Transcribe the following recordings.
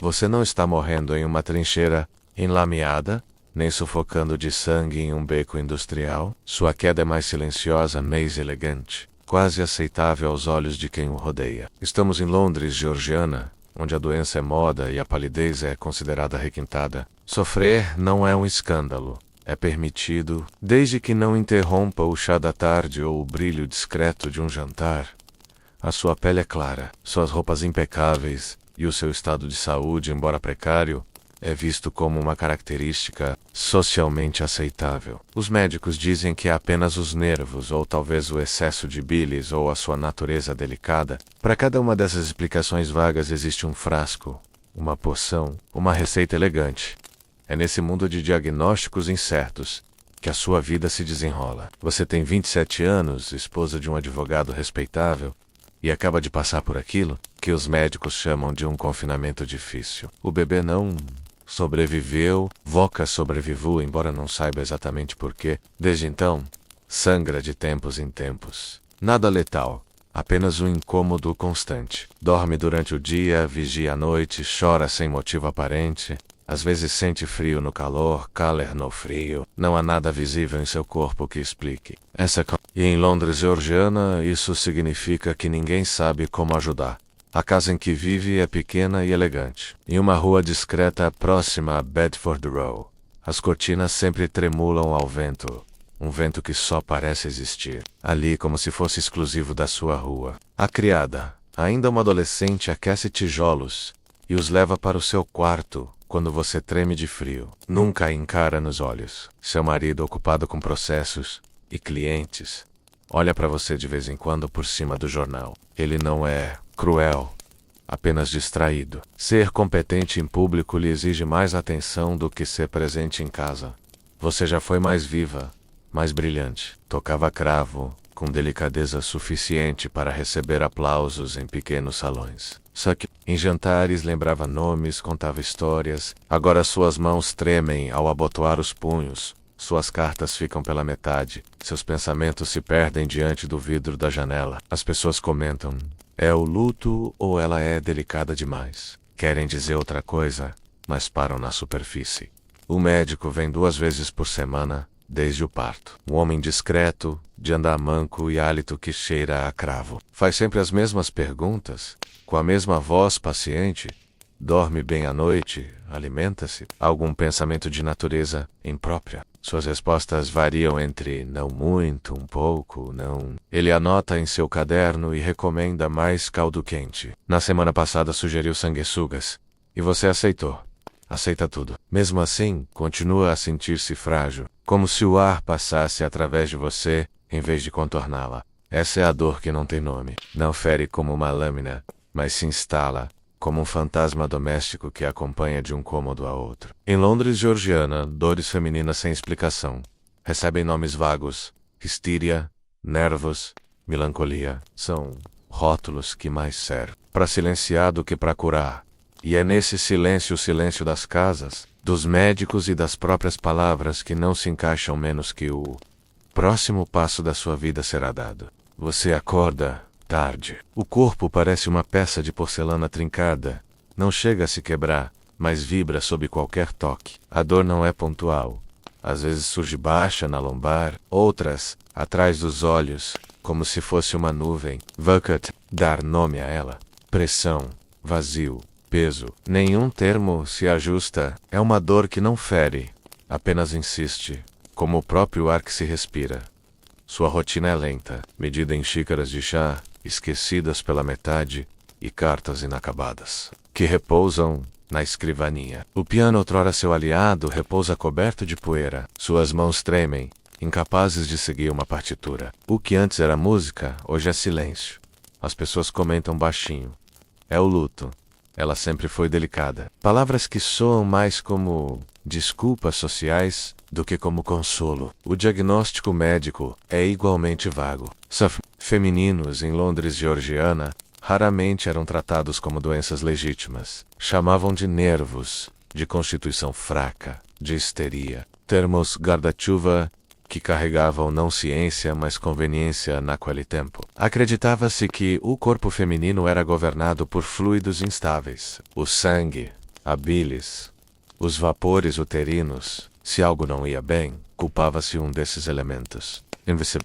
Você não está morrendo em uma trincheira enlameada, nem sufocando de sangue em um beco industrial. Sua queda é mais silenciosa, mais elegante, quase aceitável aos olhos de quem o rodeia. Estamos em Londres, Georgiana, onde a doença é moda e a palidez é considerada requintada. Sofrer não é um escândalo. É permitido, desde que não interrompa o chá da tarde ou o brilho discreto de um jantar. A sua pele é clara, suas roupas impecáveis e o seu estado de saúde, embora precário, é visto como uma característica socialmente aceitável. Os médicos dizem que é apenas os nervos, ou talvez o excesso de bilis, ou a sua natureza delicada. Para cada uma dessas explicações vagas existe um frasco, uma poção, uma receita elegante. É nesse mundo de diagnósticos incertos que a sua vida se desenrola. Você tem 27 anos, esposa de um advogado respeitável, e acaba de passar por aquilo que os médicos chamam de um confinamento difícil. O bebê não sobreviveu, Voca sobreviveu, embora não saiba exatamente porquê. Desde então, sangra de tempos em tempos. Nada letal, apenas um incômodo constante. Dorme durante o dia, vigia à noite, chora sem motivo aparente. Às vezes sente frio no calor, calor no frio. Não há nada visível em seu corpo que explique. E em Londres, Georgiana, isso significa que ninguém sabe como ajudar. A casa em que vive é pequena e elegante. Em uma rua discreta próxima a Bedford Row, as cortinas sempre tremulam ao vento. Um vento que só parece existir ali, como se fosse exclusivo da sua rua. A criada, ainda uma adolescente, aquece tijolos e os leva para o seu quarto quando você treme de frio. Nunca a encara nos olhos. Seu marido, ocupado com processos e clientes, olha para você de vez em quando por cima do jornal. Ele não é cruel, apenas distraído. Ser competente em público lhe exige mais atenção do que ser presente em casa. Você já foi mais viva, mais brilhante. Tocava cravo com delicadeza suficiente para receber aplausos em pequenos salões. Só que em jantares lembrava nomes, contava histórias. Agora suas mãos tremem ao abotoar os punhos. Suas cartas ficam pela metade. Seus pensamentos se perdem diante do vidro da janela. As pessoas comentam: é o luto ou ela é delicada demais? Querem dizer outra coisa, mas param na superfície. O médico vem 2 vezes por semana, desde o parto. Um homem discreto, de andar manco e hálito que cheira a cravo. Faz sempre as mesmas perguntas, com a mesma voz paciente. Dorme bem à noite, alimenta-se. Algum pensamento de natureza imprópria. Suas respostas variam entre não muito, um pouco, não. Ele anota em seu caderno e recomenda mais caldo quente. Na semana passada sugeriu sanguessugas. E você aceitou. Aceita tudo. Mesmo assim, continua a sentir-se frágil, como se o ar passasse através de você, em vez de contorná-la. Essa é a dor que não tem nome. Não fere como uma lâmina, mas se instala como um fantasma doméstico que a acompanha de um cômodo a outro. Em Londres, Georgiana, dores femininas sem explicação recebem nomes vagos: histeria, nervos, melancolia. São rótulos que mais servem para silenciar do que para curar. E é nesse silêncio o silêncio das casas, dos médicos e das próprias palavras que não se encaixam menos que o próximo passo da sua vida será dado. Você acorda tarde. O corpo parece uma peça de porcelana trincada. Não chega a se quebrar, mas vibra sob qualquer toque. A dor não é pontual. Às vezes surge baixa na lombar, outras atrás dos olhos, como se fosse uma nuvem. Vacant, dar nome a ela. Pressão, vazio, peso. Nenhum termo se ajusta. É uma dor que não fere, apenas insiste, como o próprio ar que se respira. Sua rotina é lenta, medida em xícaras de chá, esquecidas pela metade, e cartas inacabadas, que repousam na escrivaninha. O piano, outrora seu aliado, repousa coberto de poeira. Suas mãos tremem, incapazes de seguir uma partitura. O que antes era música, hoje é silêncio. As pessoas comentam baixinho. É o luto. Ela sempre foi delicada. Palavras que soam mais como desculpas sociais do que como consolo. O diagnóstico médico é igualmente vago. Femininos em Londres, Georgiana, raramente eram tratados como doenças legítimas. Chamavam de nervos, de constituição fraca, de histeria. Termos guarda-chuva que carregavam não ciência, mas conveniência naquele tempo. Acreditava-se que o corpo feminino era governado por fluidos instáveis. O sangue, A bilis. Os vapores uterinos. Se algo não ia bem, culpava-se um desses elementos.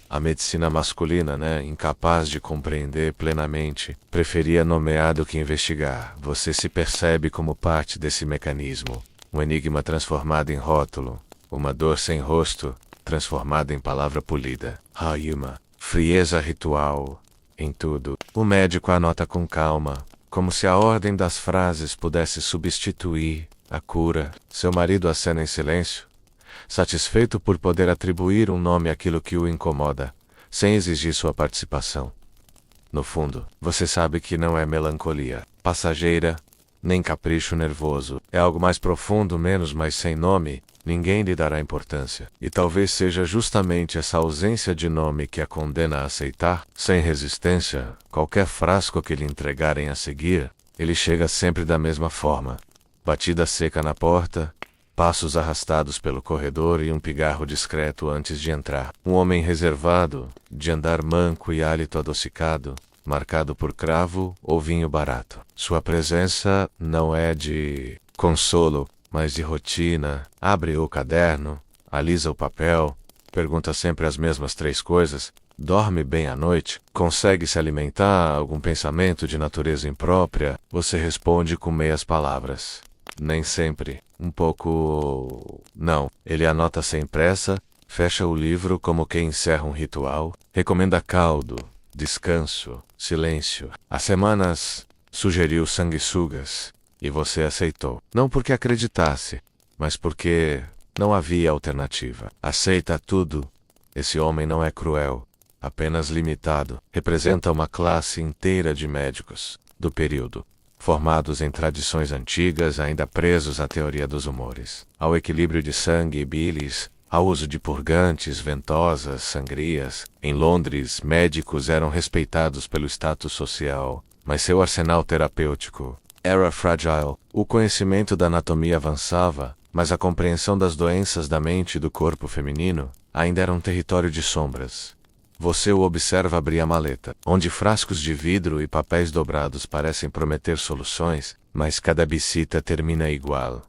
A medicina masculina, incapaz de compreender plenamente, preferia nomear do que investigar. Você se percebe como parte desse mecanismo. Um enigma transformado em rótulo. Uma dor sem rosto, transformada em palavra polida. Hayuma. Frieza ritual. Em tudo. O médico anota com calma, como se a ordem das frases pudesse substituir a cura. Seu marido acena em silêncio, satisfeito por poder atribuir um nome àquilo que o incomoda, sem exigir sua participação. No fundo, você sabe que não é melancolia passageira, nem capricho nervoso. É algo mais profundo, menos, mas sem nome. Ninguém lhe dará importância. E talvez seja justamente essa ausência de nome que a condena a aceitar, sem resistência, qualquer frasco que lhe entregarem a seguir. Ele chega sempre da mesma forma. Batida seca na porta, passos arrastados pelo corredor e um pigarro discreto antes de entrar. Um homem reservado, de andar manco e hálito adocicado, marcado por cravo ou vinho barato. Sua presença não é de consolo, mas de rotina. Abre o caderno, alisa o papel, pergunta sempre as mesmas 3 coisas, dorme bem à noite, consegue se alimentar, algum pensamento de natureza imprópria, você responde com meias palavras. Nem sempre. Um pouco... Não. Ele anota sem pressa, fecha o livro como quem encerra um ritual, recomenda caldo, descanso, silêncio. Há semanas sugeriu sanguessugas. E você aceitou. Não porque acreditasse, mas porque não havia alternativa. Aceita tudo. Esse homem não é cruel, apenas limitado. Representa uma classe inteira de médicos do período, formados em tradições antigas, ainda presos à teoria dos humores, ao equilíbrio de sangue e bilis, ao uso de purgantes, ventosas, sangrias. Em Londres, médicos eram respeitados pelo status social, mas seu arsenal terapêutico era fragile. O conhecimento da anatomia avançava, mas a compreensão das doenças da mente e do corpo feminino ainda era um território de sombras. Você o observa abrir a maleta, onde frascos de vidro e papéis dobrados parecem prometer soluções, mas cada bisita termina igual.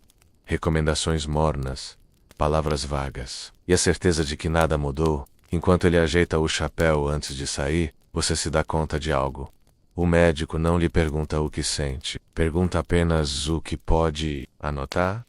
Recomendações mornas, palavras vagas, e a certeza de que nada mudou. Enquanto ele ajeita o chapéu antes de sair, você se dá conta de algo. O médico não lhe pergunta o que sente, pergunta apenas o que pode anotar,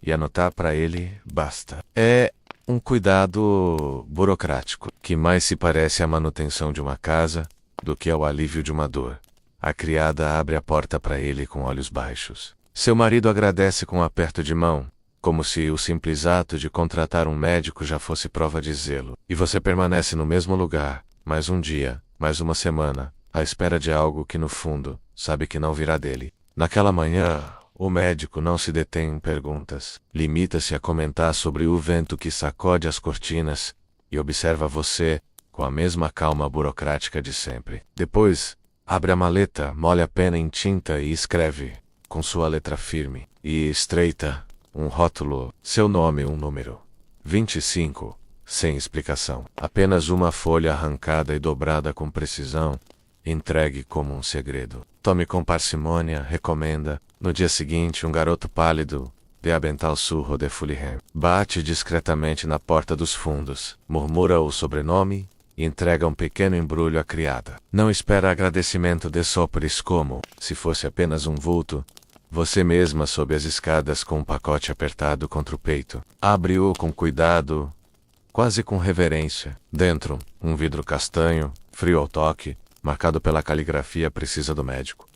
e anotar para ele basta. É um cuidado burocrático, que mais se parece à manutenção de uma casa do que ao alívio de uma dor. A criada abre a porta para ele com olhos baixos. Seu marido agradece com um aperto de mão, como se o simples ato de contratar um médico já fosse prova de zelo. E você permanece no mesmo lugar, mais um dia, mais uma semana, à espera de algo que no fundo, sabe que não virá dele. Naquela manhã, o médico não se detém em perguntas. Limita-se a comentar sobre o vento que sacode as cortinas e observa você com a mesma calma burocrática de sempre. Depois, abre a maleta, molha a pena em tinta e escreve, com sua letra firme e estreita, um rótulo, seu nome, um número. 25, sem explicação. Apenas uma folha arrancada e dobrada com precisão, entregue como um segredo. Tome com parcimônia, recomenda. No dia seguinte, um garoto pálido, de avental surro de Fulham, bate discretamente na porta dos fundos, murmura o sobrenome e entrega um pequeno embrulho à criada. Não espera agradecimento de sopres como, se fosse apenas um vulto, você mesma sob as escadas com um pacote apertado contra o peito. Abre-o com cuidado, quase com reverência. Dentro, um vidro castanho, frio ao toque, marcado pela caligrafia precisa do médico.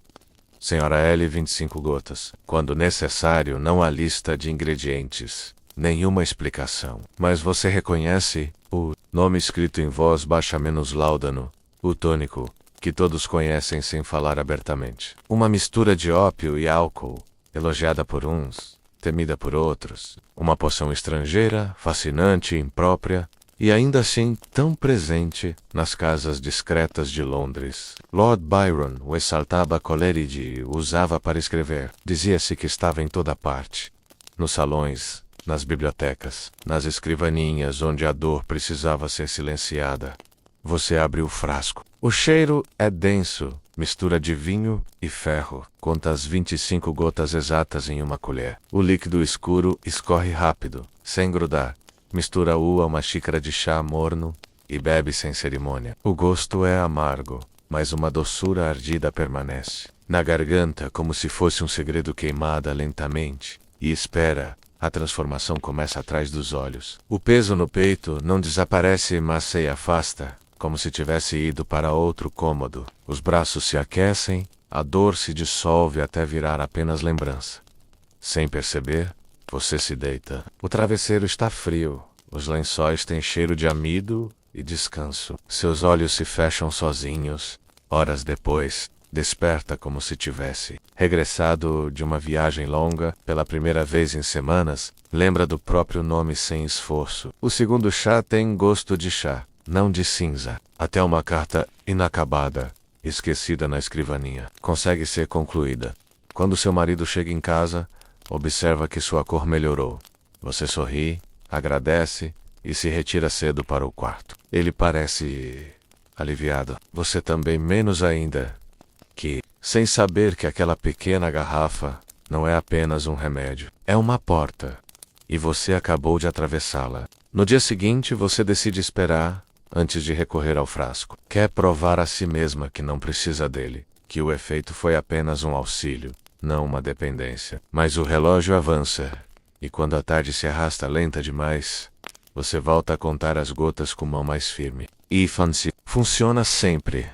Senhora L, 25 gotas. Quando necessário, não há lista de ingredientes. Nenhuma explicação. Mas você reconhece o nome escrito em voz baixa menos láudano, o tônico, que todos conhecem sem falar abertamente. Uma mistura de ópio e álcool, elogiada por uns, temida por outros. Uma poção estrangeira, fascinante e imprópria, e ainda assim tão presente nas casas discretas de Londres. Lord Byron o exaltava Coleridge o usava para escrever. Dizia-se que estava em toda parte. Nos salões, nas bibliotecas, nas escrivaninhas onde a dor precisava ser silenciada. Você abre o frasco. O cheiro é denso, Mistura de vinho e ferro. Conta as 25 gotas exatas em uma colher. O líquido escuro escorre rápido, sem grudar. Mistura-o a uma xícara de chá morno e bebe sem cerimônia. O gosto é amargo, mas uma doçura ardida permanece na garganta, como se fosse um segredo queimada lentamente, e espera. A transformação começa atrás dos olhos. O peso no peito não desaparece, mas se afasta, como se tivesse ido para outro cômodo. Os braços se aquecem, a dor se dissolve até virar apenas lembrança. Sem perceber, você se deita. O travesseiro está frio, os lençóis têm cheiro de amido e descanso. Seus olhos se fecham sozinhos. Horas depois, desperta como se tivesse regressado de uma viagem longa, pela primeira vez em semanas, lembra do próprio nome sem esforço. O segundo chá tem gosto de chá, não de cinza. Até uma carta inacabada, esquecida na escrivaninha, consegue ser concluída. Quando seu marido chega em casa, observa que sua cor melhorou. Você sorri, agradece e se retira cedo para o quarto. Ele parece aliviado. Você também menos ainda. Sem saber que aquela pequena garrafa não é apenas um remédio, é uma porta, e você acabou de atravessá-la. No dia seguinte, você decide esperar antes de recorrer ao frasco. Quer provar a si mesma que não precisa dele, que o efeito foi apenas um auxílio, não uma dependência. Mas o relógio avança, e quando a tarde se arrasta lenta demais, você volta a contar as gotas com mão mais firme. E funciona sempre.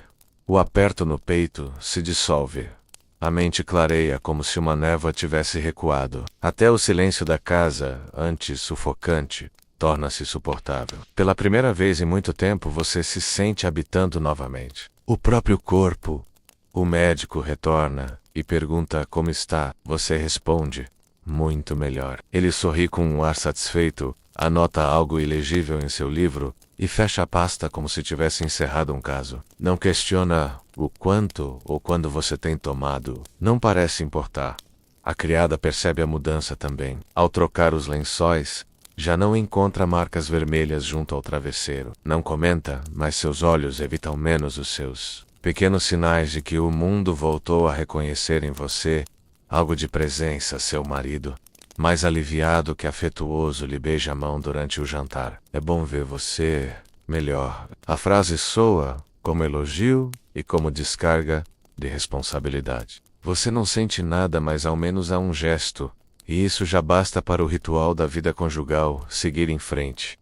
O aperto no peito se dissolve. A mente clareia como se uma névoa tivesse recuado. Até o silêncio da casa, antes sufocante, torna-se suportável. Pela primeira vez em muito tempo, você se sente habitando novamente o próprio corpo. O médico retorna e pergunta como está. Você responde, muito melhor. Ele sorri com um ar satisfeito, anota algo ilegível em seu livro e fecha a pasta como se tivesse encerrado um caso. Não questiona o quanto ou quando você tem tomado. Não parece importar. A criada percebe a mudança também. Ao trocar os lençóis, já não encontra marcas vermelhas junto ao travesseiro. Não comenta, mas seus olhos evitam menos os seus pequenos sinais de que o mundo voltou a reconhecer em você algo de presença. Seu marido, mais aliviado que afetuoso, lhe beija a mão durante o jantar. É bom ver você melhor. A frase soa como elogio e como descarga de responsabilidade. Você não sente nada, mas ao menos há um gesto, e isso já basta para o ritual da vida conjugal seguir em frente.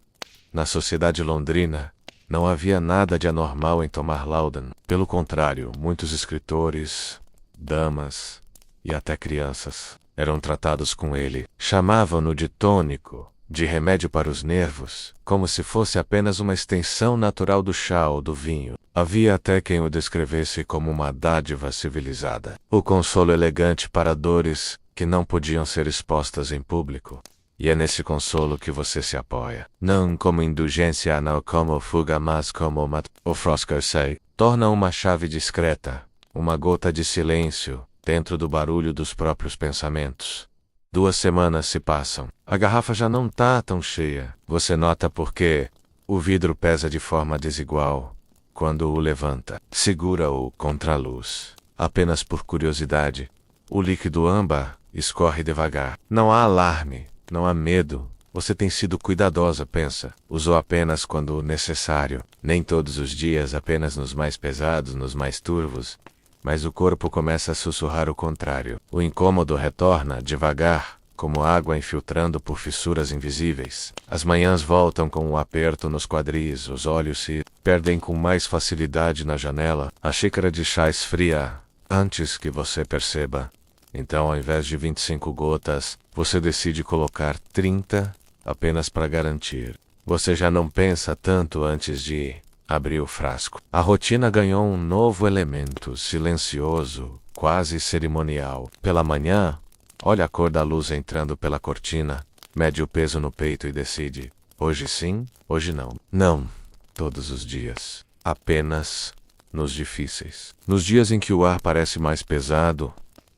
Na sociedade londrina, não havia nada de anormal em tomar Laudanum. Pelo contrário, muitos escritores, damas e até crianças eram tratados com ele. Chamavam-no de tônico, de remédio para os nervos, como se fosse apenas uma extensão natural do chá ou do vinho. Havia até quem o descrevesse como uma dádiva civilizada. O consolo elegante para dores que não podiam ser expostas em público. E é nesse consolo que você se apoia. Não como indulgência anal, como fuga, mas como o Froskersey torna uma chave discreta, uma gota de silêncio, dentro do barulho dos próprios pensamentos. 2 semanas se passam. A garrafa já não tá tão cheia. Você nota porque o vidro pesa de forma desigual quando o levanta. Segura-o contra a luz. Apenas por curiosidade, o líquido âmbar escorre devagar. Não há alarme, não há medo. Você tem sido cuidadosa, pensa. Usou apenas quando necessário. Nem todos os dias, apenas nos mais pesados, nos mais turvos. Mas o corpo começa a sussurrar o contrário. O incômodo retorna, devagar, como água infiltrando por fissuras invisíveis. As manhãs voltam com um aperto nos quadris, os olhos se perdem com mais facilidade na janela. A xícara de chá esfria antes que você perceba. Então, ao invés de 25 gotas, você decide colocar 30, apenas para garantir. Você já não pensa tanto antes de abrir o frasco. A rotina ganhou um novo elemento, silencioso, quase cerimonial. Pela manhã, olha a cor da luz entrando pela cortina, mede o peso no peito e decide: hoje sim, hoje não. Não, todos os dias. Apenas nos difíceis. Nos dias em que o ar parece mais pesado,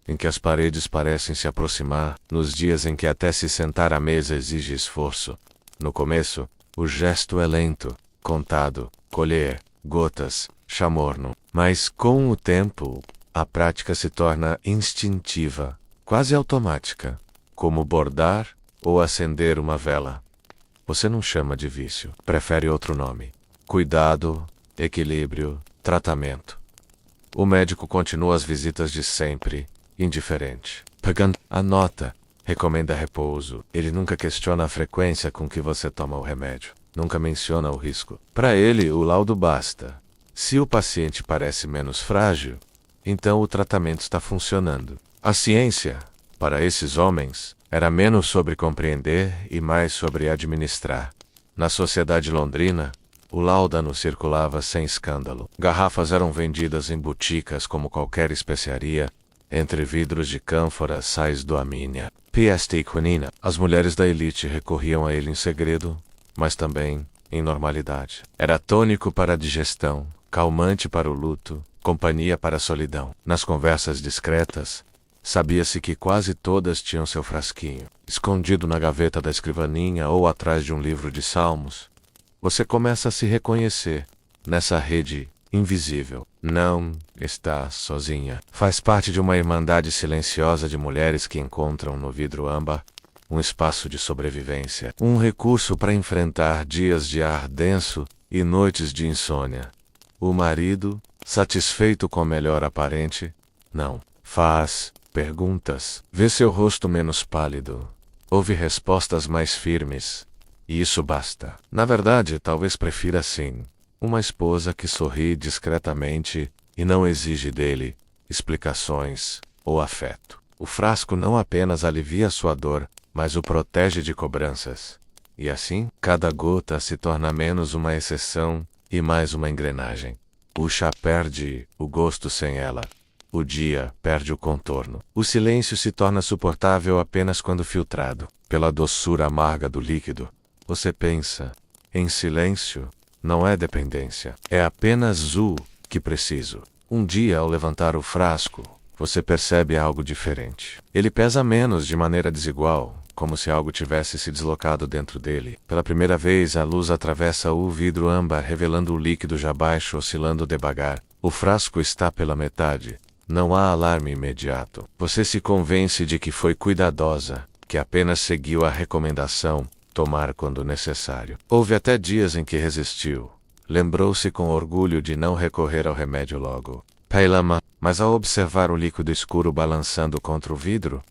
em que as paredes parecem se aproximar, nos dias em que até se sentar à mesa exige esforço. No começo, o gesto é lento, contado, colher gotas, chá morno. Mas com o tempo, a prática se torna instintiva, quase automática, como bordar ou acender uma vela. Você não chama de vício, prefere outro nome. Cuidado, equilíbrio, tratamento. O médico continua as visitas de sempre, indiferente. Pegando a nota, recomenda repouso. Ele nunca questiona a frequência com que você toma o remédio. Nunca menciona o risco. Para ele, o laudo basta. Se o paciente parece menos frágil, então o tratamento está funcionando. A ciência, para esses homens, era menos sobre compreender e mais sobre administrar. Na sociedade londrina, o láudano circulava sem escândalo. Garrafas eram vendidas em boticas como qualquer especiaria, entre vidros de cânfora, sais do amínia, PST quinina. As mulheres da elite recorriam a ele em segredo, mas também em normalidade. Era tônico para a digestão, calmante para o luto, companhia para a solidão. Nas conversas discretas, sabia-se que quase todas tinham seu frasquinho, escondido na gaveta da escrivaninha ou atrás de um livro de salmos. Você começa a se reconhecer nessa rede invisível. Não está sozinha. Faz parte de uma irmandade silenciosa de mulheres que encontram no vidro âmbar um espaço de sobrevivência, um recurso para enfrentar dias de ar denso e noites de insônia. O marido, satisfeito com o melhor aparente, não faz perguntas, vê seu rosto menos pálido, ouve respostas mais firmes, e isso basta. Na verdade, talvez prefira sim, uma esposa que sorri discretamente e não exige dele explicações ou afeto. O frasco não apenas alivia sua dor, mas o protege de cobranças. E assim, cada gota se torna menos uma exceção e mais uma engrenagem. O chá perde o gosto sem ela. O dia perde o contorno. O silêncio se torna suportável apenas quando filtrado pela doçura amarga do líquido. Você pensa, em silêncio, não é dependência. É apenas o que preciso. Um dia, ao levantar o frasco, você percebe algo diferente. Ele pesa menos de maneira desigual, como se algo tivesse se deslocado dentro dele. Pela primeira vez, a luz atravessa o vidro âmbar, revelando o líquido já baixo oscilando devagar. O frasco está pela metade. Não há alarme imediato. Você se convence de que foi cuidadosa, que apenas seguiu a recomendação, tomar quando necessário. Houve até dias em que resistiu. Lembrou-se com orgulho de não recorrer ao remédio logo. Pailama, mas ao observar o líquido escuro balançando contra o vidro,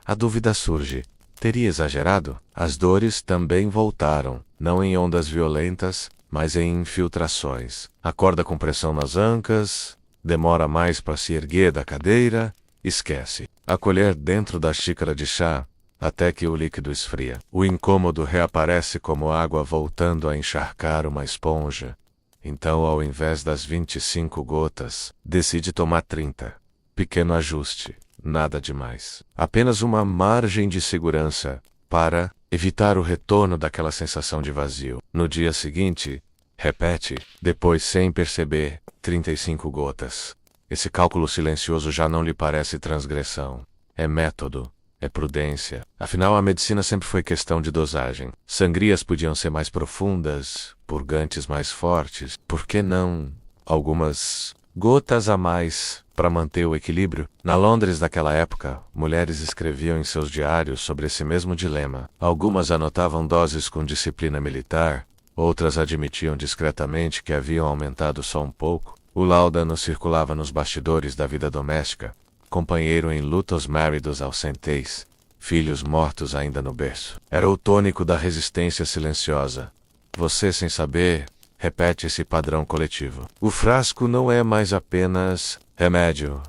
a dúvida surge. Teria exagerado? As dores também voltaram, não em ondas violentas, mas em infiltrações. Acorda com pressão nas ancas, demora mais para se erguer da cadeira, esquece. Acolher dentro da xícara de chá, até que o líquido esfria. O incômodo reaparece como água voltando a encharcar uma esponja. Então, ao invés das 25 gotas, decide tomar 30. Pequeno ajuste, nada demais. Apenas uma margem de segurança para evitar o retorno daquela sensação de vazio. No dia seguinte, repete, depois sem perceber, 35 gotas. Esse cálculo silencioso já não lhe parece transgressão. É método. É prudência. Afinal, a medicina sempre foi questão de dosagem. Sangrias podiam ser mais profundas, purgantes mais fortes. Por que não algumas gotas a mais para manter o equilíbrio? Na Londres daquela época, mulheres escreviam em seus diários sobre esse mesmo dilema. Algumas anotavam doses com disciplina militar, outras admitiam discretamente que haviam aumentado só um pouco. O láudano circulava nos bastidores da vida doméstica. Companheiro em luto aos maridos aos centéis, filhos mortos ainda no berço. Era o tônico da resistência silenciosa. Você, sem saber, repete esse padrão coletivo. O frasco não é mais apenas remédio.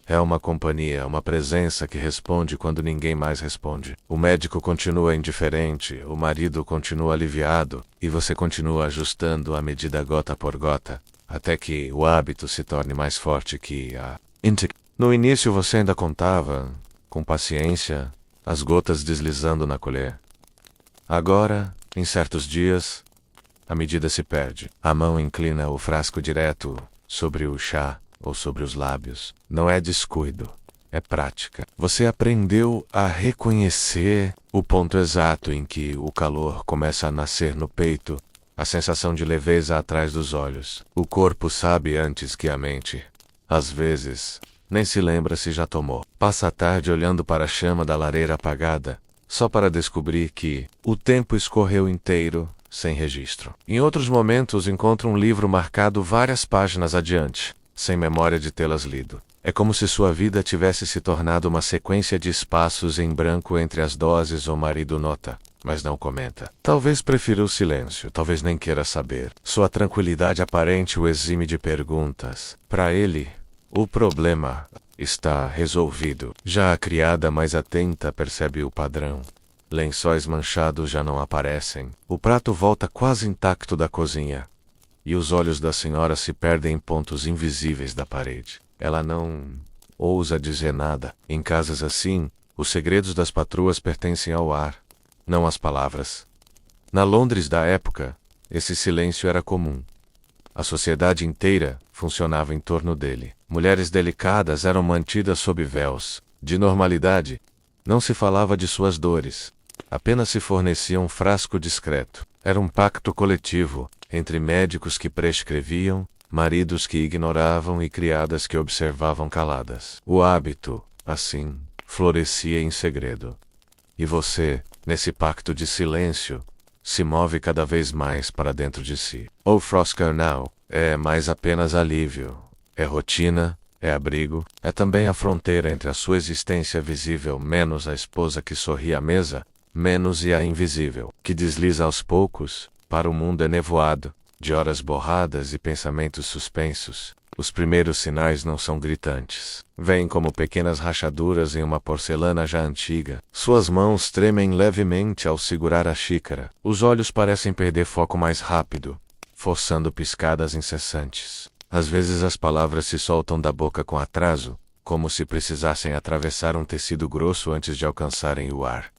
É uma companhia, uma presença que responde quando ninguém mais responde. O médico continua indiferente, o marido continua aliviado, e você continua ajustando a medida gota por gota, até que o hábito se torne mais forte que a No início você ainda contava, com paciência, as gotas deslizando na colher. Agora, em certos dias, a medida se perde. A mão inclina o frasco direto sobre o chá ou sobre os lábios. Não é descuido, é prática. Você aprendeu a reconhecer o ponto exato em que o calor começa a nascer no peito a sensação de leveza atrás dos olhos. O corpo sabe antes que a mente. Às vezes, nem se lembra se já tomou. Passa a tarde olhando para a chama da lareira apagada, só para descobrir que o tempo escorreu inteiro, sem registro. Em outros momentos encontra um livro marcado várias páginas adiante, sem memória de tê-las lido. É como se sua vida tivesse se tornado uma sequência de espaços em branco entre as doses. O marido nota, mas não comenta. Talvez prefira o silêncio, talvez nem queira saber. Sua tranquilidade aparente o exime de perguntas. Para ele, o problema está resolvido. Já a criada mais atenta percebe o padrão. Lençóis manchados já não aparecem. O prato volta quase intacto da cozinha. E os olhos da senhora se perdem em pontos invisíveis da parede. Ela não ousa dizer nada. Em casas assim, os segredos das patroas pertencem ao ar, não às palavras. Na Londres da época, esse silêncio era comum. A sociedade inteira funcionava em torno dele. Mulheres delicadas eram mantidas sob véus de normalidade. Não se falava de suas dores. Apenas se fornecia um frasco discreto. Era um pacto coletivo entre médicos que prescreviam, maridos que ignoravam e criadas que observavam caladas. O hábito, assim, florescia em segredo. E você, nesse pacto de silêncio, se move cada vez mais para dentro de si. O Frost carnal é mais apenas alívio. É rotina, é abrigo, é também a fronteira entre a sua existência visível menos a esposa que sorri à mesa, menos e a invisível, que desliza aos poucos, para o mundo enevoado, de horas borradas e pensamentos suspensos. Os primeiros sinais não são gritantes. Vêm como pequenas rachaduras em uma porcelana já antiga. Suas mãos tremem levemente ao segurar a xícara. Os olhos parecem perder foco mais rápido, forçando piscadas incessantes. Às vezes as palavras se soltam da boca com atraso, como se precisassem atravessar um tecido grosso antes de alcançarem o ar.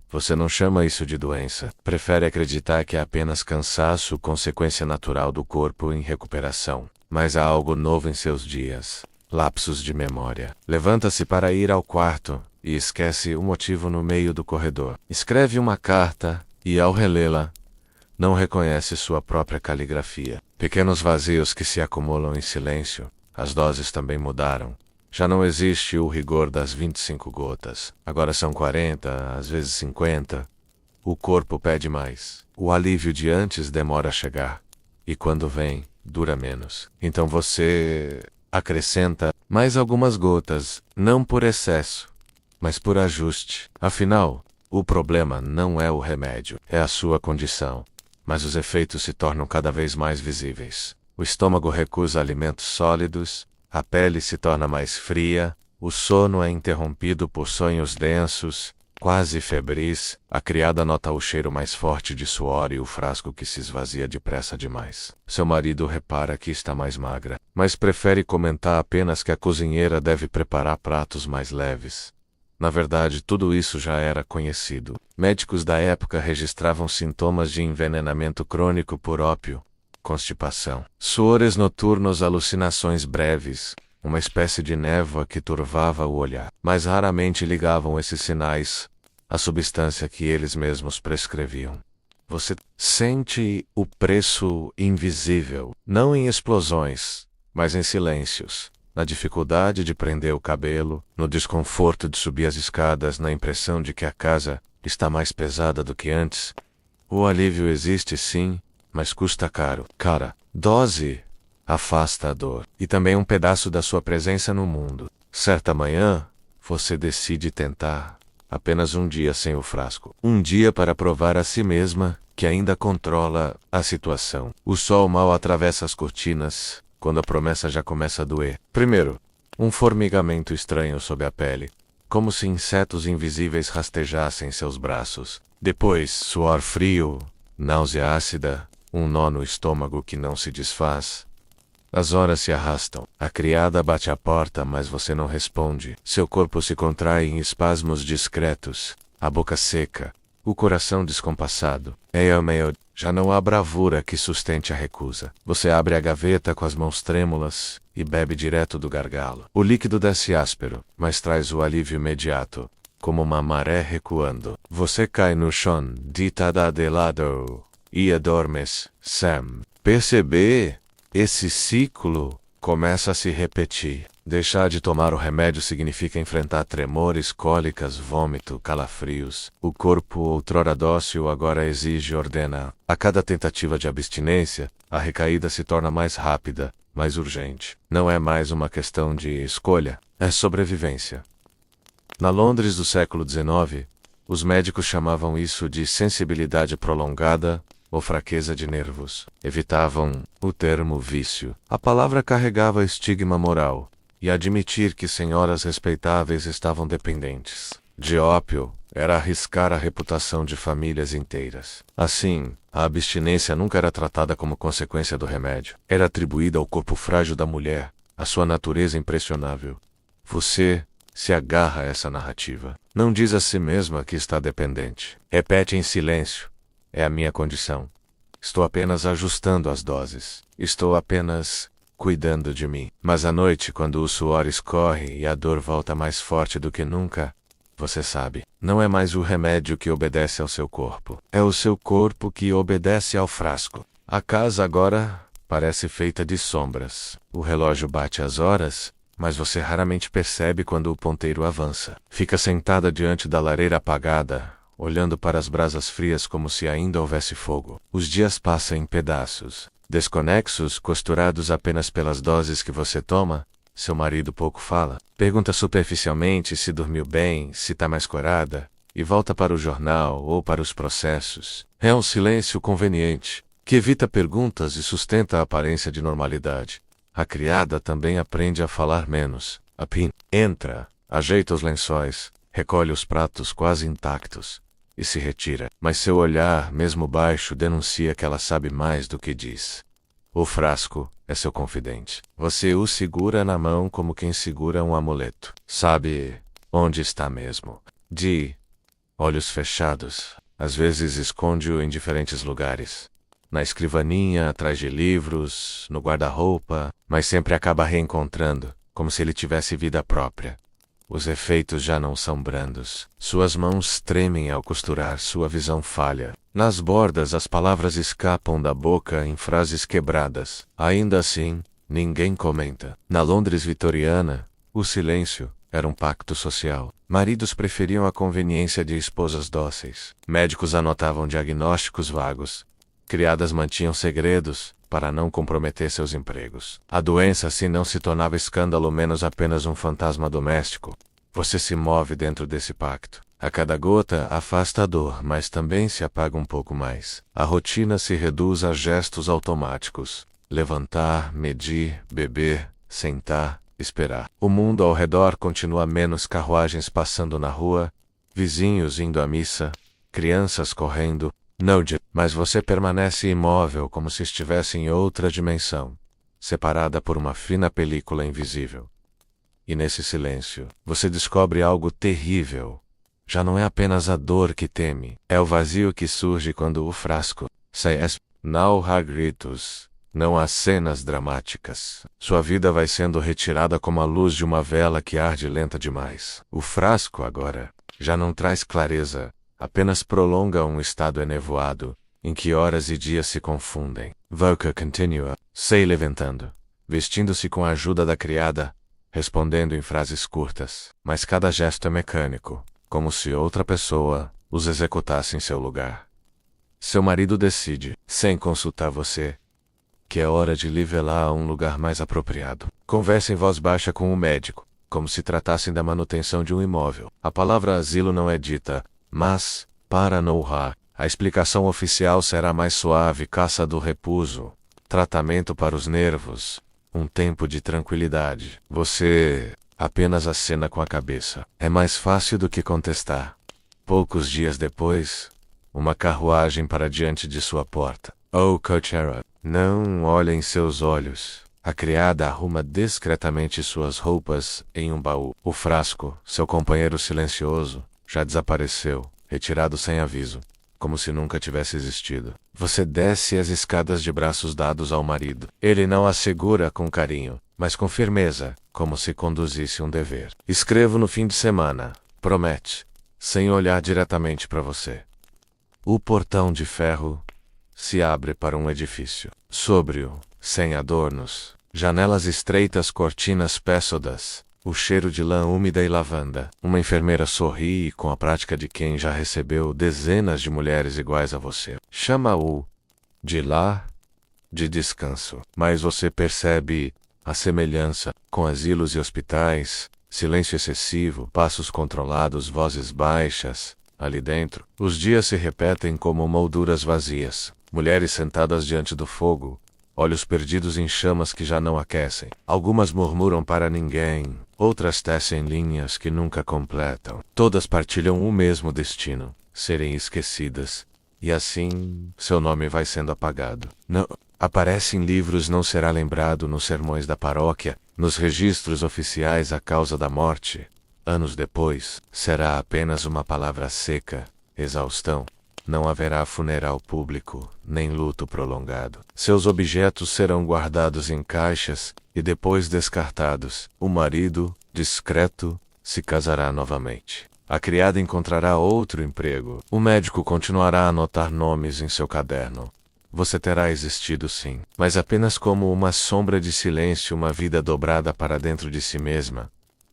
Você não chama isso de doença. Prefere acreditar que é apenas cansaço, consequência natural do corpo em recuperação. Mas há algo novo em seus dias. Lapsos de memória. Levanta-se para ir ao quarto e esquece o motivo no meio do corredor. Escreve uma carta e, ao relê-la, não reconhece sua própria caligrafia. Pequenos vazios que se acumulam em silêncio. As doses também mudaram. Já não existe o rigor das 25 gotas. Agora são 40, às vezes 50. O corpo pede mais. O alívio de antes demora a chegar. E quando vem, dura menos. Então você acrescenta mais algumas gotas, não por excesso, mas por ajuste. Afinal, o problema não é o remédio, é a sua condição. Mas os efeitos se tornam cada vez mais visíveis. O estômago recusa alimentos sólidos, a pele se torna mais fria, o sono é interrompido por sonhos densos, quase febris, a criada nota o cheiro mais forte de suor e o frasco que se esvazia depressa demais. Seu marido repara que está mais magra, mas prefere comentar apenas que a cozinheira deve preparar pratos mais leves. Na verdade, tudo isso já era conhecido. Médicos da época registravam sintomas de envenenamento crônico por ópio, constipação, suores noturnos, alucinações breves, uma espécie de névoa que turvava o olhar. Mas raramente ligavam esses sinais à substância que eles mesmos prescreviam. Você sente o preço invisível, não em explosões, mas em silêncios, na dificuldade de prender o cabelo, no desconforto de subir as escadas, na impressão de que a casa está mais pesada do que antes. O alívio existe sim, mas custa caro. Cara, dose afasta a dor. E também um pedaço da sua presença no mundo. Certa manhã, você decide tentar apenas um dia sem o frasco. Um dia para provar a si mesma que ainda controla a situação. O sol mal atravessa as cortinas, quando a promessa já começa a doer. Primeiro, um formigamento estranho sob a pele, como se insetos invisíveis rastejassem seus braços. Depois, suor frio, náusea ácida, um nó no estômago que não se desfaz. As horas se arrastam. A criada bate à porta, mas você não responde. Seu corpo se contrai em espasmos discretos, a boca seca, o coração descompassado. Já não há bravura que sustente a recusa. Você abre a gaveta com as mãos trêmulas e bebe direto do gargalo. O líquido desce áspero, mas traz o alívio imediato, como uma maré recuando. Você cai no chão, deitada de lado, e adormece. Sam. Perceber esse ciclo começa a se repetir. Deixar de tomar o remédio significa enfrentar tremores, cólicas, vômito, calafrios. O corpo, outrora dócil, agora exige ordenar. A cada tentativa de abstinência, a recaída se torna mais rápida, mais urgente. Não é mais uma questão de escolha, é sobrevivência. Na Londres do século XIX, os médicos chamavam isso de sensibilidade prolongada ou fraqueza de nervos. Evitavam o termo vício. A palavra carregava estigma moral, e admitir que senhoras respeitáveis estavam dependentes de ópio era arriscar a reputação de famílias inteiras. Assim, a abstinência nunca era tratada como consequência do remédio. Era atribuída ao corpo frágil da mulher, à sua natureza impressionável. Você se agarra a essa narrativa. Não diz a si mesma que está dependente. Repete em silêncio. É a minha condição. Estou apenas ajustando as doses. Estou apenas cuidando de mim. Mas à noite, quando o suor escorre e a dor volta mais forte do que nunca, você sabe, não é mais o remédio que obedece ao seu corpo. É o seu corpo que obedece ao frasco. A casa agora parece feita de sombras. O relógio bate as horas, mas você raramente percebe quando o ponteiro avança. Fica sentada diante da lareira apagada, olhando para as brasas frias como se ainda houvesse fogo. Os dias passam em pedaços, desconexos, costurados apenas pelas doses que você toma. Seu marido pouco fala. Pergunta superficialmente se dormiu bem, se está mais corada, e volta para o jornal ou para os processos. É um silêncio conveniente, que evita perguntas e sustenta a aparência de normalidade. A criada também aprende a falar menos. A Pin entra, ajeita os lençóis, recolhe os pratos quase intactos e se retira. Mas seu olhar, mesmo baixo, denuncia que ela sabe mais do que diz. O frasco é seu confidente. Você o segura na mão como quem segura um amuleto. Sabe onde está mesmo. De olhos fechados, às vezes esconde-o em diferentes lugares. Na escrivaninha, atrás de livros, no guarda-roupa, mas sempre acaba reencontrando, como se ele tivesse vida própria. Os efeitos já não são brandos. Suas mãos tremem ao costurar, sua visão falha. Nas bordas, as palavras escapam da boca em frases quebradas. Ainda assim, ninguém comenta. Na Londres vitoriana, o silêncio era um pacto social. Maridos preferiam a conveniência de esposas dóceis. Médicos anotavam diagnósticos vagos. Criadas mantinham segredos para não comprometer seus empregos. A doença assim não se tornava escândalo menos apenas um fantasma doméstico. Você se move dentro desse pacto. A cada gota afasta a dor, mas também se apaga um pouco mais. A rotina se reduz a gestos automáticos. Levantar, medir, beber, sentar, esperar. O mundo ao redor continua menos carruagens passando na rua, vizinhos indo à missa, crianças correndo. Mas você permanece imóvel como se estivesse em outra dimensão, separada por uma fina película invisível. E nesse silêncio, você descobre algo terrível. Já não é apenas a dor que teme, é o vazio que surge quando o frasco sai. Não há gritos, não há cenas dramáticas. Sua vida vai sendo retirada como a luz de uma vela que arde lenta demais. O frasco agora já não traz clareza. Apenas prolonga um estado enevoado, em que horas e dias se confundem. Volker continua, se levantando, vestindo-se com a ajuda da criada, respondendo em frases curtas, mas cada gesto é mecânico, como se outra pessoa os executasse em seu lugar. Seu marido decide, sem consultar você, que é hora de levá-la a um lugar mais apropriado. Conversa em voz baixa com o médico, como se tratassem da manutenção de um imóvel. A palavra asilo não é dita, mas, para Noah, a explicação oficial será mais suave: caça do repouso, tratamento para os nervos, um tempo de tranquilidade. Você apenas acena com a cabeça. É mais fácil do que contestar. Poucos dias depois, uma carruagem para diante de sua porta. Oh, cochera, não olha em seus olhos. A criada arruma discretamente suas roupas em um baú. O frasco, seu companheiro silencioso, já desapareceu, retirado sem aviso, como se nunca tivesse existido. Você desce as escadas de braços dados ao marido. Ele não a segura com carinho, mas com firmeza, como se conduzisse um dever. Escrevo no fim de semana, promete, sem olhar diretamente para você. O portão de ferro se abre para um edifício. Sóbrio, sem adornos, janelas estreitas, cortinas péssodas, o cheiro de lã úmida e lavanda. Uma enfermeira sorri com a prática de quem já recebeu dezenas de mulheres iguais a você. Chama-o de lar, de descanso. Mas você percebe a semelhança com asilos e hospitais, silêncio excessivo, passos controlados, vozes baixas. Ali dentro, os dias se repetem como molduras vazias. Mulheres sentadas diante do fogo, olhos perdidos em chamas que já não aquecem. Algumas murmuram para ninguém, outras tecem linhas que nunca completam. Todas partilham o mesmo destino, serem esquecidas. E assim, seu nome vai sendo apagado. Não aparece em livros, não será lembrado nos sermões da paróquia, nos registros oficiais a causa da morte. Anos depois, será apenas uma palavra seca, exaustão. Não haverá funeral público, nem luto prolongado. Seus objetos serão guardados em caixas e depois descartados. O marido, discreto, se casará novamente. A criada encontrará outro emprego. O médico continuará a anotar nomes em seu caderno. Você terá existido sim, mas apenas como uma sombra de silêncio, uma vida dobrada para dentro de si mesma,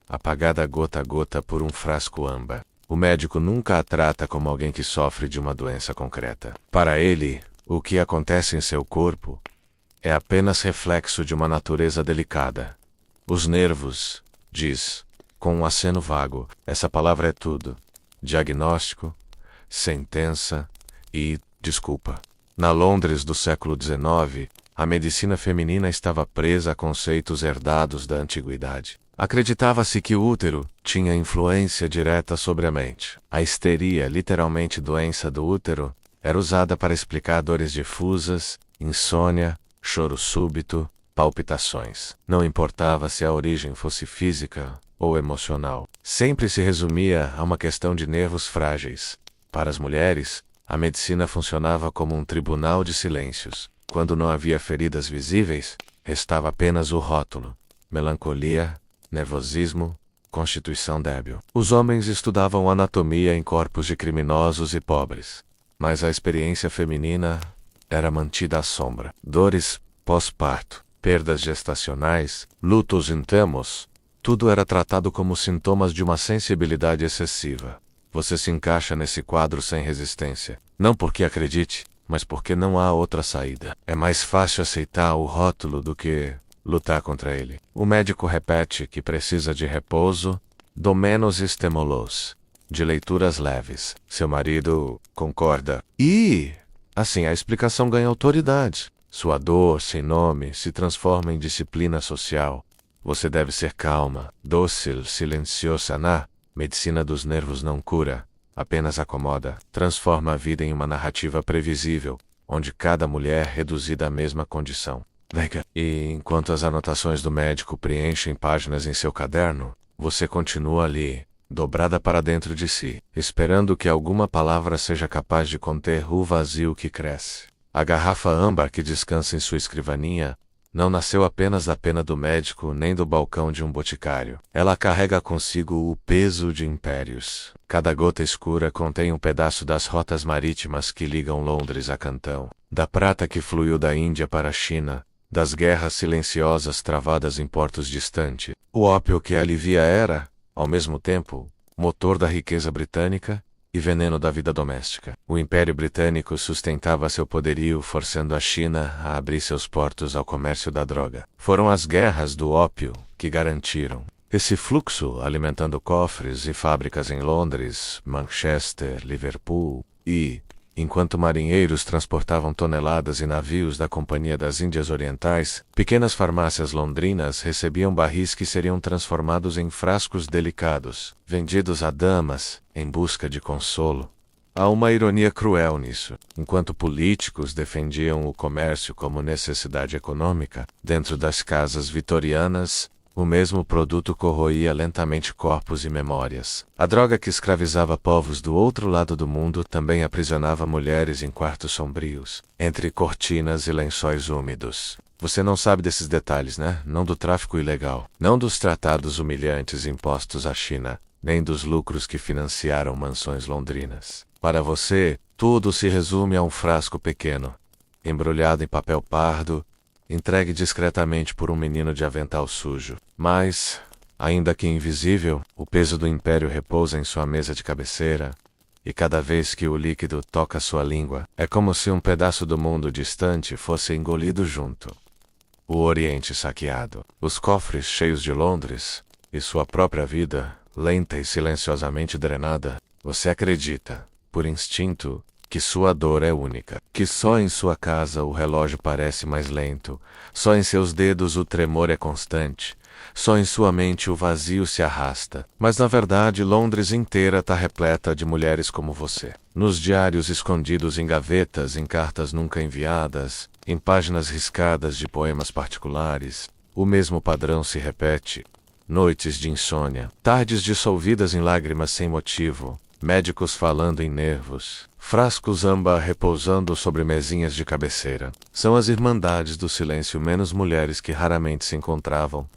apagada gota a gota por um frasco âmbar. O médico nunca a trata como alguém que sofre de uma doença concreta. Para ele, o que acontece em seu corpo é apenas reflexo de uma natureza delicada. Os nervos, diz, com um aceno vago, essa palavra é tudo. Diagnóstico, sentença e desculpa. Na Londres do século XIX, a medicina feminina estava presa a conceitos herdados da antiguidade. Acreditava-se que o útero tinha influência direta sobre a mente. A histeria, literalmente doença do útero, era usada para explicar dores difusas, insônia, choro súbito, palpitações. Não importava se a origem fosse física ou emocional. Sempre se resumia a uma questão de nervos frágeis. Para as mulheres, a medicina funcionava como um tribunal de silêncios. Quando não havia feridas visíveis, restava apenas o rótulo: melancolia, nervosismo, constituição débil. Os homens estudavam anatomia em corpos de criminosos e pobres, mas a experiência feminina era mantida à sombra. Dores pós-parto, perdas gestacionais, lutos internos, tudo era tratado como sintomas de uma sensibilidade excessiva. Você se encaixa nesse quadro sem resistência, não porque acredite, mas porque não há outra saída. É mais fácil aceitar o rótulo do que lutar contra ele. O médico repete que precisa de repouso, do menos estimulos, de leituras leves. Seu marido concorda. E, assim, a explicação ganha autoridade. Sua dor, sem nome, se transforma em disciplina social. Você deve ser calma, dócil, silenciosa. Na medicina dos nervos não cura, apenas acomoda. Transforma a vida em uma narrativa previsível, onde cada mulher é reduzida à mesma condição. E enquanto as anotações do médico preenchem páginas em seu caderno, você continua ali, dobrada para dentro de si, esperando que alguma palavra seja capaz de conter o vazio que cresce. A garrafa âmbar que descansa em sua escrivaninha não nasceu apenas da pena do médico nem do balcão de um boticário. Ela carrega consigo o peso de impérios. Cada gota escura contém um pedaço das rotas marítimas que ligam Londres a Cantão, da prata que fluiu da Índia para a China, das guerras silenciosas travadas em portos distantes. O ópio que alivia era, ao mesmo tempo, motor da riqueza britânica e veneno da vida doméstica. O Império Britânico sustentava seu poderio, forçando a China a abrir seus portos ao comércio da droga. Foram as guerras do ópio que garantiram esse fluxo, alimentando cofres e fábricas em Londres, Manchester, Liverpool e, enquanto marinheiros transportavam toneladas em navios da Companhia das Índias Orientais, pequenas farmácias londrinas recebiam barris que seriam transformados em frascos delicados, vendidos a damas, em busca de consolo. Há uma ironia cruel nisso. Enquanto políticos defendiam o comércio como necessidade econômica, dentro das casas vitorianas, o mesmo produto corroía lentamente corpos e memórias. A droga que escravizava povos do outro lado do mundo também aprisionava mulheres em quartos sombrios, entre cortinas e lençóis úmidos. Você não sabe desses detalhes, né? Não do tráfico ilegal, não dos tratados humilhantes impostos à China, nem dos lucros que financiaram mansões londrinas. Para você, tudo se resume a um frasco pequeno, embrulhado em papel pardo, entregue discretamente por um menino de avental sujo. Mas, ainda que invisível, o peso do império repousa em sua mesa de cabeceira, e cada vez que o líquido toca sua língua, é como se um pedaço do mundo distante fosse engolido junto. O Oriente saqueado, os cofres cheios de Londres, e sua própria vida, lenta e silenciosamente drenada, você acredita, por instinto, que sua dor é única, que só em sua casa o relógio parece mais lento, só em seus dedos o tremor é constante, só em sua mente o vazio se arrasta. Mas na verdade Londres inteira está repleta de mulheres como você. Nos diários escondidos em gavetas, em cartas nunca enviadas, em páginas riscadas de poemas particulares, o mesmo padrão se repete. Noites de insônia, tardes dissolvidas em lágrimas sem motivo, médicos falando em nervos, frascos âmbar repousando sobre mesinhas de cabeceira. São as irmandades do silêncio menos mulheres que raramente se encontravam,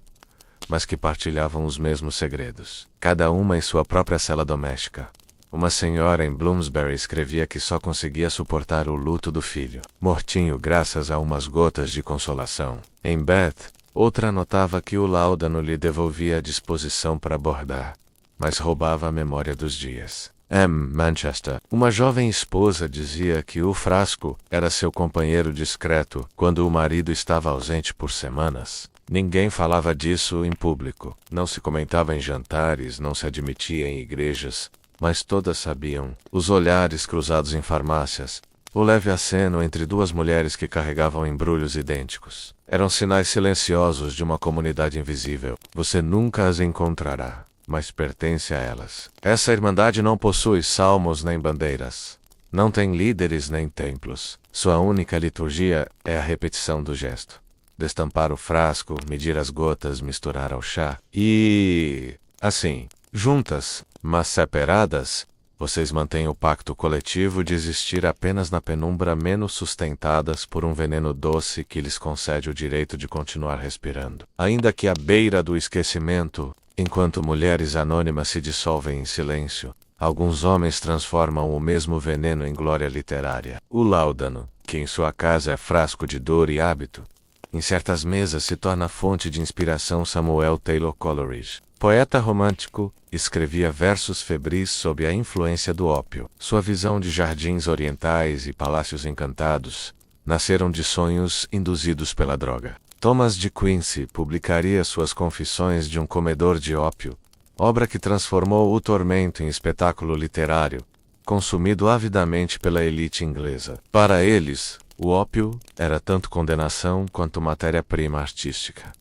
mas que partilhavam os mesmos segredos, cada uma em sua própria cela doméstica. Uma senhora em Bloomsbury escrevia que só conseguia suportar o luto do filho, mortinho graças a umas gotas de consolação. Em Bath, outra anotava que o láudano lhe devolvia a disposição para bordar, mas roubava a memória dos dias. Manchester, uma jovem esposa, dizia que o frasco era seu companheiro discreto quando o marido estava ausente por semanas. Ninguém falava disso em público, não se comentava em jantares, não se admitia em igrejas, mas todas sabiam. Os olhares cruzados em farmácias, o leve aceno entre duas mulheres que carregavam embrulhos idênticos, eram sinais silenciosos de uma comunidade invisível. Você nunca as encontrará, mas pertence a elas. Essa irmandade não possui salmos nem bandeiras. Não tem líderes nem templos. Sua única liturgia é a repetição do gesto. Destampar o frasco, medir as gotas, misturar ao chá. E, assim, juntas, mas separadas, vocês mantêm o pacto coletivo de existir apenas na penumbra, menos sustentadas por um veneno doce que lhes concede o direito de continuar respirando. Ainda que à beira do esquecimento, enquanto mulheres anônimas se dissolvem em silêncio, alguns homens transformam o mesmo veneno em glória literária. O láudano, que em sua casa é frasco de dor e hábito, em certas mesas se torna fonte de inspiração. Samuel Taylor Coleridge, poeta romântico, escrevia versos febris sob a influência do ópio. Sua visão de jardins orientais e palácios encantados nasceram de sonhos induzidos pela droga. Thomas de Quincy publicaria suas Confissões de um Comedor de Ópio, obra que transformou o tormento em espetáculo literário, consumido avidamente pela elite inglesa. Para eles, o ópio era tanto condenação quanto matéria-prima artística.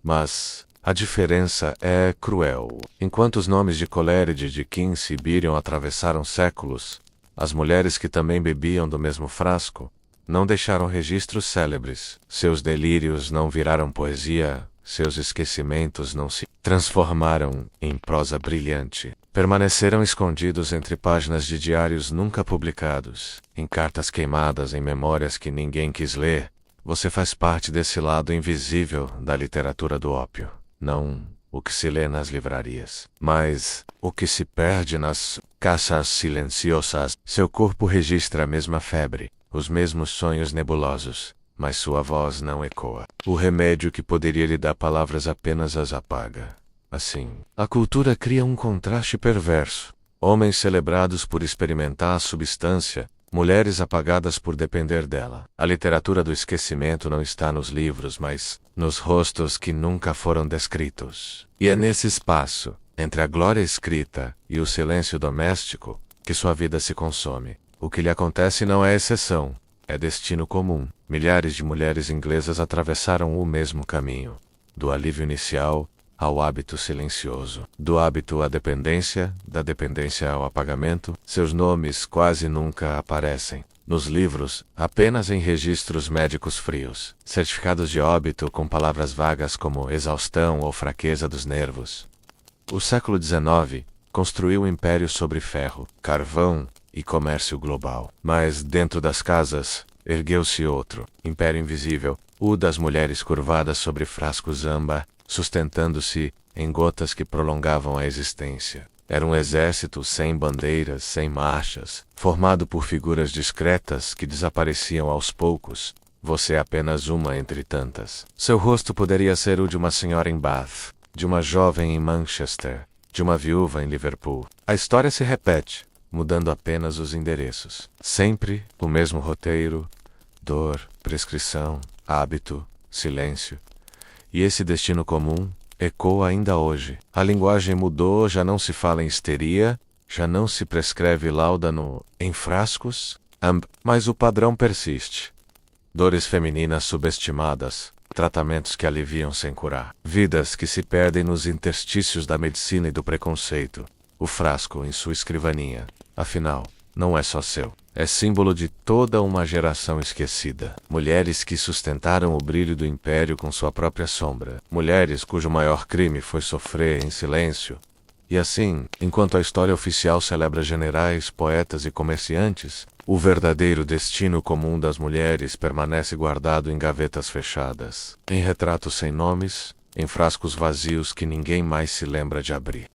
Mas a diferença é cruel. Enquanto os nomes de Coleridge, de Quincy e Byron atravessaram séculos, as mulheres que também bebiam do mesmo frasco não deixaram registros célebres. Seus delírios não viraram poesia, seus esquecimentos não se transformaram em prosa brilhante. Permaneceram escondidos entre páginas de diários nunca publicados, em cartas queimadas, em memórias que ninguém quis ler. Você faz parte desse lado invisível da literatura do ópio. Não o que se lê nas livrarias, mas o que se perde nas caças silenciosas. Seu corpo registra a mesma febre, os mesmos sonhos nebulosos, mas sua voz não ecoa. O remédio que poderia lhe dar palavras apenas as apaga. Assim, a cultura cria um contraste perverso. Homens celebrados por experimentar a substância, mulheres apagadas por depender dela. A literatura do esquecimento não está nos livros, mas nos rostos que nunca foram descritos. E é nesse espaço, entre a glória escrita e o silêncio doméstico, que sua vida se consome. O que lhe acontece não é exceção, é destino comum. Milhares de mulheres inglesas atravessaram o mesmo caminho, do alívio inicial ao hábito silencioso, do hábito à dependência, da dependência ao apagamento. Seus nomes quase nunca aparecem nos livros, apenas em registros médicos frios, certificados de óbito com palavras vagas como exaustão ou fraqueza dos nervos. O século XIX construiu um império sobre ferro, carvão e comércio global. Mas dentro das casas, ergueu-se outro, império invisível, o das mulheres curvadas sobre frascos âmbar, sustentando-se em gotas que prolongavam a existência. Era um exército sem bandeiras, sem marchas, formado por figuras discretas que desapareciam aos poucos, você apenas uma entre tantas. Seu rosto poderia ser o de uma senhora em Bath, de uma jovem em Manchester, de uma viúva em Liverpool. A história se repete, mudando apenas os endereços. Sempre o mesmo roteiro: dor, prescrição, hábito, silêncio. E esse destino comum ecoa ainda hoje. A linguagem mudou, já não se fala em histeria, já não se prescreve láudano em frascos, mas o padrão persiste. Dores femininas subestimadas, tratamentos que aliviam sem curar, vidas que se perdem nos interstícios da medicina e do preconceito. O frasco em sua escrivaninha, afinal, não é só seu. É símbolo de toda uma geração esquecida. Mulheres que sustentaram o brilho do império com sua própria sombra. Mulheres cujo maior crime foi sofrer em silêncio. E assim, enquanto a história oficial celebra generais, poetas e comerciantes, o verdadeiro destino comum das mulheres permanece guardado em gavetas fechadas, em retratos sem nomes, em frascos vazios que ninguém mais se lembra de abrir.